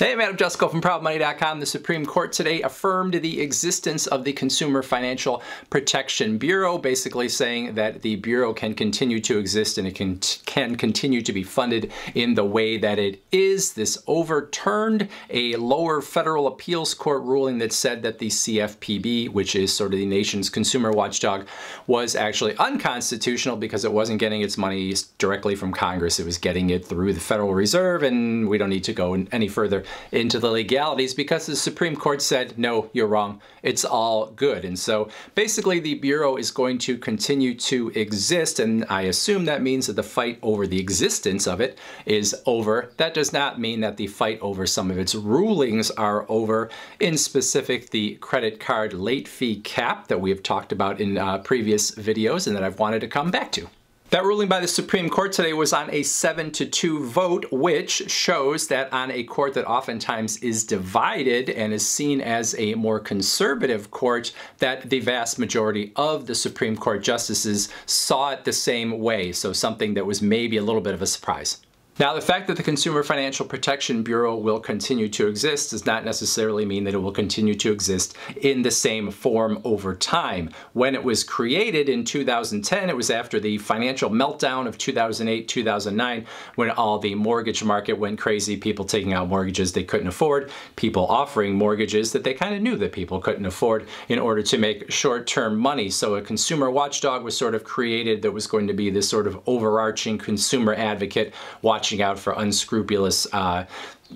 Hey, Madam Jessica from ProudMoney.com. The Supreme Court today affirmed the existence of the Consumer Financial Protection Bureau, basically saying that the Bureau can continue to exist and it can continue to be funded in the way that it is. This overturned a lower federal appeals court ruling that said that the CFPB, which is sort of the nation's consumer watchdog, was actually unconstitutional because it wasn't getting its money directly from Congress. It was getting it through the Federal Reserve, and we don't need to go any further into the legalities because the Supreme Court said, no, you're wrong. It's all good. And so basically the Bureau is going to continue to exist, and I assume that means that the fight over the existence of it is over. That does not mean that the fight over some of its rulings are over. In specific, the credit card late fee cap that we have talked about in previous videos and that I've wanted to come back to. That ruling by the Supreme Court today was on a 7-2 vote, which shows that on a court that oftentimes is divided and is seen as a more conservative court, that the vast majority of the Supreme Court justices saw it the same way. So something that was maybe a little bit of a surprise. Now, the fact that the Consumer Financial Protection Bureau will continue to exist does not necessarily mean that it will continue to exist in the same form over time. When it was created in 2010, it was after the financial meltdown of 2008-2009, when all the mortgage market went crazy, people taking out mortgages they couldn't afford, people offering mortgages that they kind of knew that people couldn't afford in order to make short-term money. So a consumer watchdog was sort of created that was going to be this sort of overarching consumer advocate watching out for unscrupulous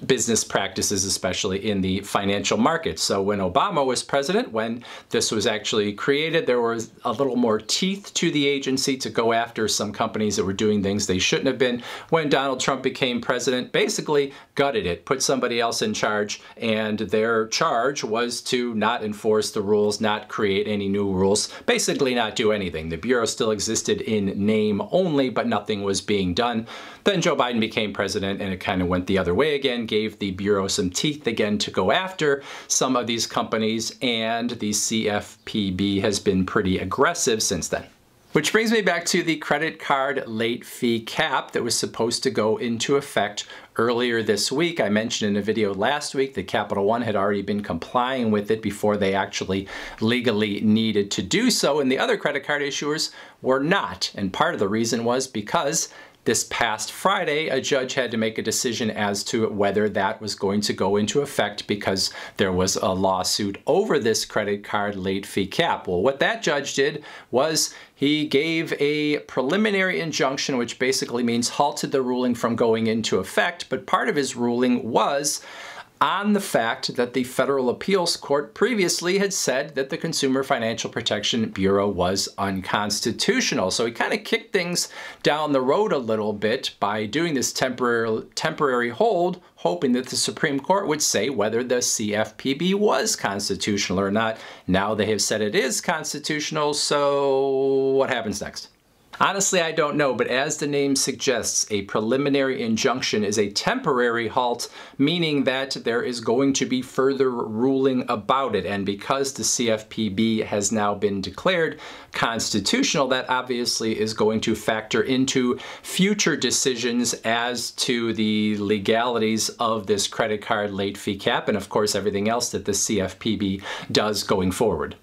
business practices, especially in the financial markets. So when Obama was president, when this was actually created, there was a little more teeth to the agency to go after some companies that were doing things they shouldn't have been. When Donald Trump became president, basically gutted it, put somebody else in charge, and their charge was to not enforce the rules, not create any new rules, basically not do anything. The Bureau still existed in name only, but nothing was being done. Then Joe Biden became president and it kind of went the other way again, gave the Bureau some teeth again to go after some of these companies, and the CFPB has been pretty aggressive since then. Which brings me back to the credit card late fee cap that was supposed to go into effect earlier this week. I mentioned in a video last week that Capital One had already been complying with it before they actually legally needed to do so, and the other credit card issuers were not. And part of the reason was because this past Friday, a judge had to make a decision as to whether that was going to go into effect because there was a lawsuit over this credit card late fee cap. Well, what that judge did was he gave a preliminary injunction, which basically means halted the ruling from going into effect. But part of his ruling was on the fact that the Federal Appeals Court previously had said that the Consumer Financial Protection Bureau was unconstitutional. So he kind of kicked things down the road a little bit by doing this temporary hold, hoping that the Supreme Court would say whether the CFPB was constitutional or not. Now they have said it is constitutional, so what happens next? Honestly, I don't know, but as the name suggests, a preliminary injunction is a temporary halt, meaning that there is going to be further ruling about it. And because the CFPB has now been declared constitutional, that obviously is going to factor into future decisions as to the legalities of this credit card late fee cap and, of course, everything else that the CFPB does going forward.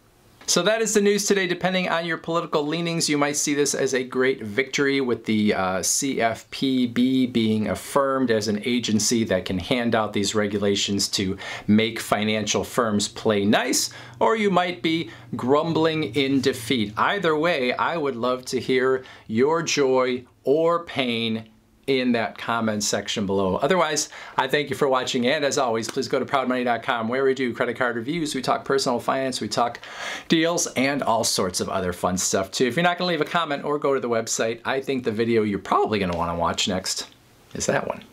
So that is the news today. Depending on your political leanings, you might see this as a great victory with the CFPB being affirmed as an agency that can hand out these regulations to make financial firms play nice, or you might be grumbling in defeat. Either way, I would love to hear your joy or pain in that comment section below. Otherwise, I thank you for watching, and as always, please go to ProudMoney.com where we do credit card reviews, we talk personal finance, we talk deals, and all sorts of other fun stuff too. If you're not going to leave a comment or go to the website, I think the video you're probably going to want to watch next is that one.